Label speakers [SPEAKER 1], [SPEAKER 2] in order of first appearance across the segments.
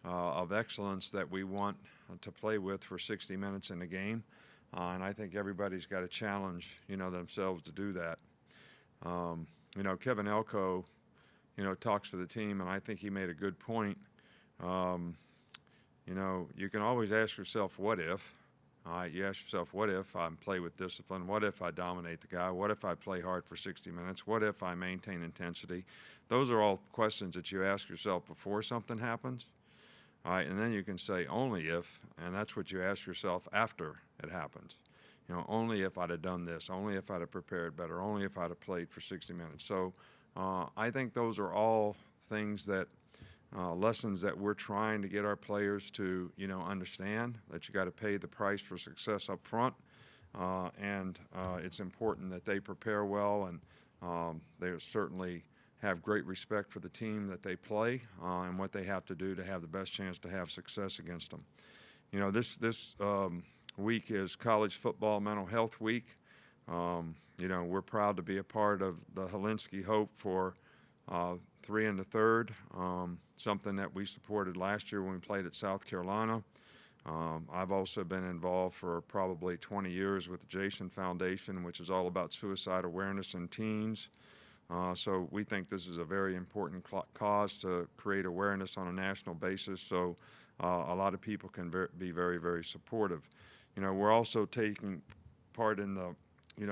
[SPEAKER 1] of excellence that we want to play with for 60 minutes in the game. And I think everybody's got to challenge, themselves to do that. Kevin Elko, talks to the team, and I think he made a good point. Um, you can always ask yourself, what if? You ask yourself, what if I play with discipline? What if I dominate the guy? What if I play hard for 60 minutes? What if I maintain intensity? Those are all questions that you ask yourself before something happens. All right, and then you can say only if, and that's what you ask yourself after it happens. Only if I'd have done this, only if I'd have prepared better, only if I'd have played for 60 minutes. So I think those are all things that lessons that we're trying to get our players to, understand that you got to pay the price for success up front, and it's important that they prepare well, and they certainly have great respect for the team that they play and what they have to do to have the best chance to have success against them. This week is College Football Mental Health Week. We're proud to be a part of the Helinski Hope for 3 and the Third, something that we supported last year when we played at South Carolina. I've also been involved for probably 20 years with the Jason Foundation, which is all about suicide awareness in teens. So we think this is a very important cause to create awareness on a national basis, so a lot of people can be very, very supportive. We're also taking part in the,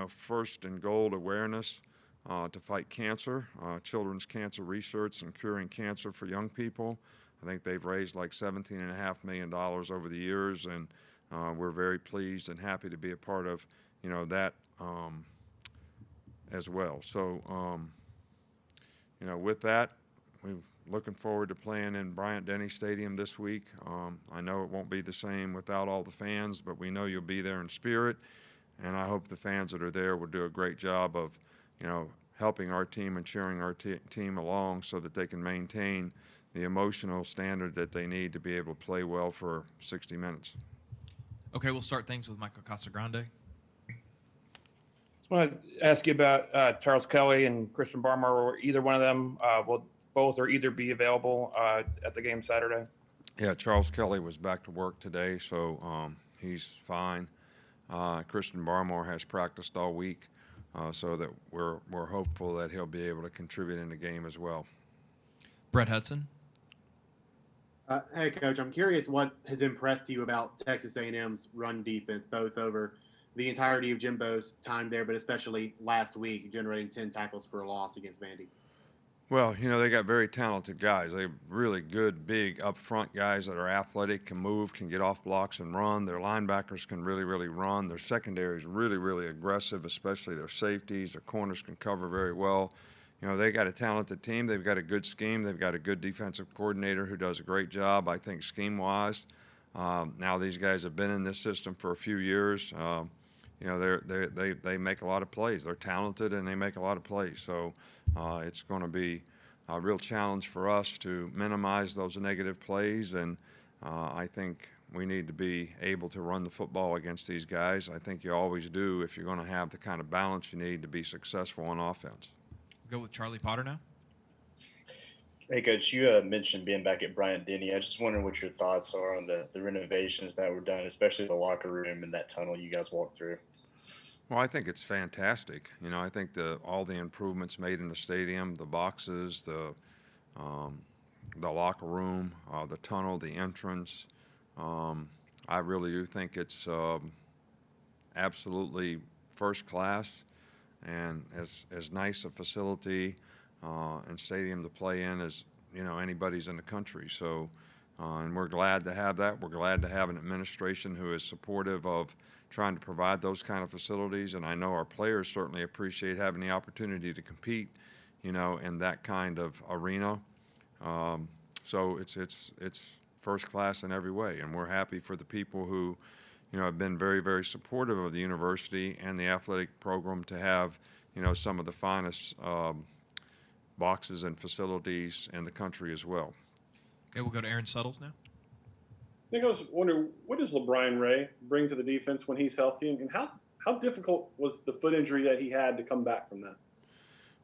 [SPEAKER 1] First and Gold awareness to fight cancer, children's cancer research and curing cancer for young people. I think they've raised like $17.5 million over the years, and we're very pleased and happy to be a part of, that as well. So, with that, we're looking forward to playing in Bryant-Denny Stadium this week. I know it won't be the same without all the fans, but we know you'll be there in spirit, and I hope the fans that are there will do a great job of, helping our team and cheering our team along so that they can maintain the emotional standard that they need to be able to play well for 60 minutes.
[SPEAKER 2] Okay, we'll start things with Michael Casagrande.
[SPEAKER 3] I want to ask you about Charles Kelly and Christian Barmore. Either one of them will both or either be available at the game Saturday?
[SPEAKER 1] Yeah, Charles Kelly was back to work today, so he's fine. Christian Barmore has practiced all week, so that we're hopeful that he'll be able to contribute in the game as well.
[SPEAKER 2] Brett Hudson.
[SPEAKER 4] Hey, Coach, I'm curious what has impressed you about Texas A&M's run defense, both over the entirety of Jimbo's time there, but especially last week, generating 10 tackles for a loss against Vandy.
[SPEAKER 1] Well, they got very talented guys. They have really good, big, up front guys that are athletic, can move, can get off blocks and run. Their linebackers can really, really run. Their secondary is really, really aggressive, especially their safeties. Their corners can cover very well. They got a talented team. They've got a good scheme. They've got a good defensive coordinator who does a great job, I think, scheme-wise. Now these guys have been in this system for a few years. They make a lot of plays. They're talented and they make a lot of plays. So it's going to be a real challenge for us to minimize those negative plays. And I think we need to be able to run the football against these guys. I think you always do if you're going to have the kind of balance you need to be successful on offense.
[SPEAKER 2] We'll go with Charlie Potter now.
[SPEAKER 5] Hey, Coach, you mentioned being back at Bryant-Denny. I just wondering what your thoughts are on the renovations that were done, especially the locker room and that tunnel you guys walked through.
[SPEAKER 1] Well, I think it's fantastic. I think all the improvements made in the stadium, the boxes, the locker room, the tunnel, the entrance. I really do think it's absolutely first class, and as nice a facility and stadium to play in as anybody's in the country. So, and we're glad to have that. We're glad to have an administration who is supportive of trying to provide those kind of facilities, and I know our players certainly appreciate having the opportunity to compete, in that kind of arena. So it's first class in every way, and we're happy for the people who, have been very, very supportive of the university and the athletic program to have, some of the finest boxes and facilities in the country as well.
[SPEAKER 2] Okay, we'll go to Aaron Suttles now.
[SPEAKER 6] I think I was wondering, what does LeBron Ray bring to the defense when he's healthy, and how difficult was the foot injury that he had to come back from that?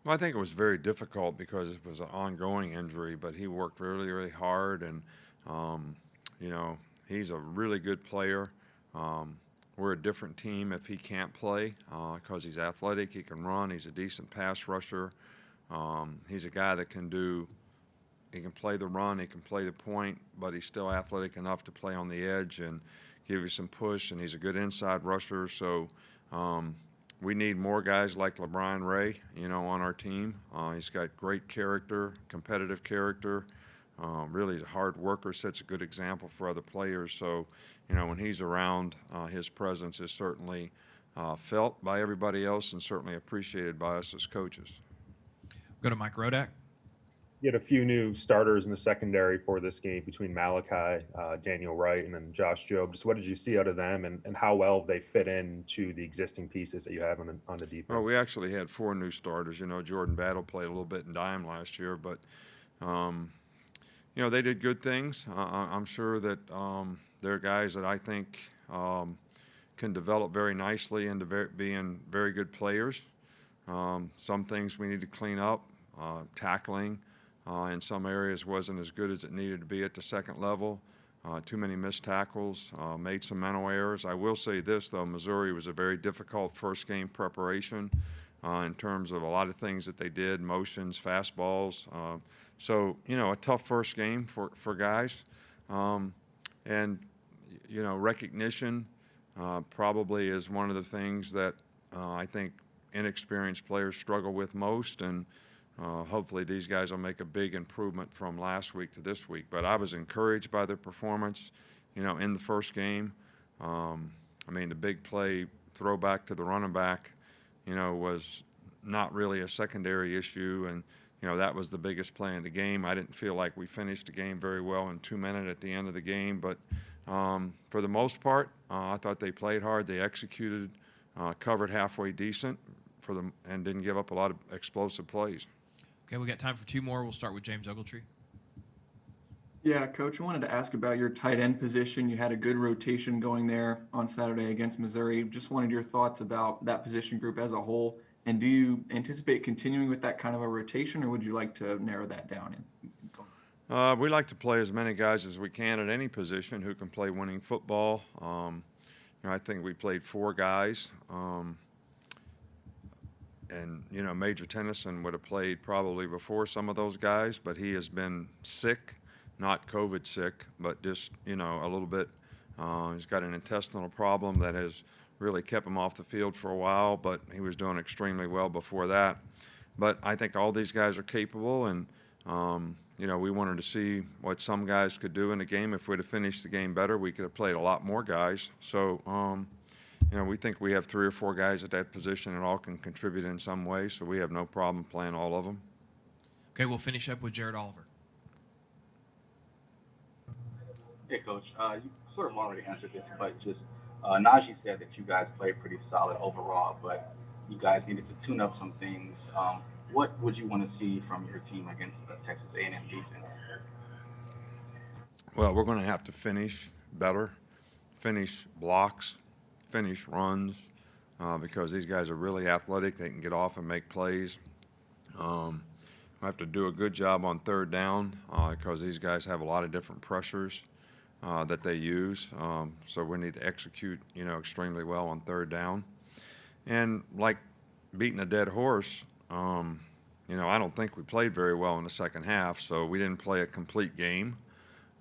[SPEAKER 1] Well, I think it was very difficult because it was an ongoing injury, but he worked really, really hard, and You know, he's a really good player. We're a different team if he can't play because he's athletic, he can run, he's a decent pass rusher. He's a guy that he can play the run, he can play the point, but he's still athletic enough to play on the edge and give you some push, and he's a good inside rusher. So we need more guys like LeBron Ray, you know, on our team. He's got great character, competitive character. Really is a hard worker, sets a good example for other players. So, you know, when he's around, his presence is certainly felt by everybody else and certainly appreciated by us as coaches.
[SPEAKER 2] Go to Mike Rodak.
[SPEAKER 7] You had a few new starters in the secondary for this game between Malachi, Daniel Wright, and then Josh Jobe. Just what did you see out of them, and how well they fit into the existing pieces that you have on the defense?
[SPEAKER 1] Well, we actually had 4 new starters. You know, Jordan Battle played a little bit in dime last year, but you know, they did good things. I'm sure that they're guys that I think can develop very nicely into being very good players. Some things we need to clean up. Tackling in some areas wasn't as good as it needed to be at the second level. Too many missed tackles, made some mental errors. I will say this, though, Missouri was a very difficult first game preparation in terms of a lot of things that they did, motions, fastballs. So, you know, a tough first game for guys. And, you know, recognition probably is one of the things that I think inexperienced players struggle with most. And hopefully these guys will make a big improvement from last week to this week. But I was encouraged by their performance, you know, in the first game. I mean, the big play throwback to the running back, you know, was not really a secondary issue. And, you know, that was the biggest play in the game. I didn't feel like we finished the game very well in 2 minutes at the end of the game. But for the most part, I thought they played hard. They executed, covered halfway decent for them, and didn't give up a lot of explosive plays.
[SPEAKER 2] Okay, we got time for 2 more. We'll start with James Ogletree.
[SPEAKER 8] Yeah, Coach, I wanted to ask about your tight end position. You had a good rotation going there on Saturday against Missouri. Just wanted your thoughts about that position group as a whole. And do you anticipate continuing with that kind of a rotation, or would you like to narrow that down?
[SPEAKER 1] We like to play as many guys as we can at any position who can play winning football. You know, I think we played 4 guys. And, you know, Major Tennyson would have played probably before some of those guys, but he has been sick, not COVID sick, but just, you know, a little bit. He's got an intestinal problem that has really kept him off the field for a while, but he was doing extremely well before that. But I think all these guys are capable, and, you know, we wanted to see what some guys could do in the game. If we'd have finished the game better, we could have played a lot more guys. So, you know, we think we have 3 or 4 guys at that position and all can contribute in some way, so we have no problem playing all of them.
[SPEAKER 2] Okay, we'll finish up with Jared Oliver.
[SPEAKER 9] Hey, Coach. You sort of already answered this, but just Najee said that you guys played pretty solid overall, but you guys needed to tune up some things. What would you want to see from your team against the Texas A&M defense?
[SPEAKER 1] Well, we're going to have to finish better, finish blocks, finish runs, because these guys are really athletic. They can get off and make plays. We have to do a good job on third down because these guys have a lot of different pressures that they use. So we need to execute, you know, extremely well on third down. And like beating a dead horse, you know, I don't think we played very well in the second half, so we didn't play a complete game.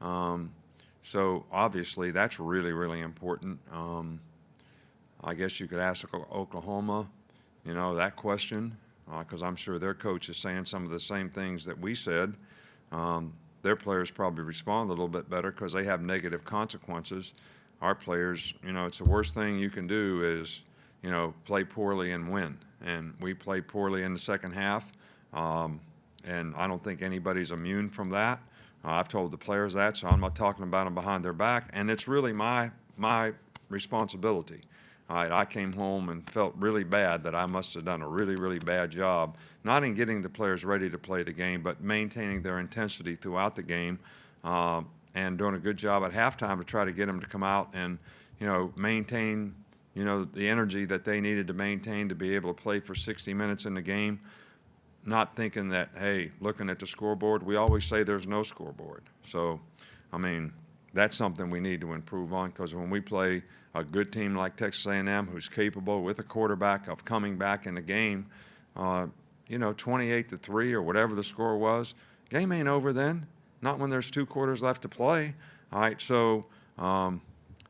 [SPEAKER 1] So obviously that's really, really important. I guess you could ask Oklahoma, you know, that question, because I'm sure their coach is saying some of the same things that we said. Their players probably respond a little bit better because they have negative consequences. Our players, you know, it's the worst thing you can do is, you know, play poorly and win. And we played poorly in the second half, and I don't think anybody's immune from that. I've told the players that, so I'm not talking about them behind their back. And it's really my responsibility. I came home and felt really bad that I must have done a really, really bad job, not in getting the players ready to play the game, but maintaining their intensity throughout the game and doing a good job at halftime to try to get them to come out and, you know, maintain, you know, the energy that they needed to maintain to be able to play for 60 minutes in the game, not thinking that, hey, looking at the scoreboard, we always say there's no scoreboard. So I mean, that's something we need to improve on, because when we play a good team like Texas A&M, who's capable with a quarterback of coming back in the game, 28-3 or whatever the score was, game ain't over then. Not when there's 2 quarters left to play. All right, so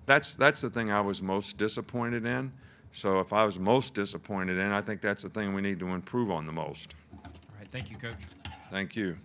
[SPEAKER 1] that's the thing I was most disappointed in. So if I was most disappointed in, I think that's the thing we need to improve on the most.
[SPEAKER 2] All right, thank you, Coach.
[SPEAKER 1] Thank you.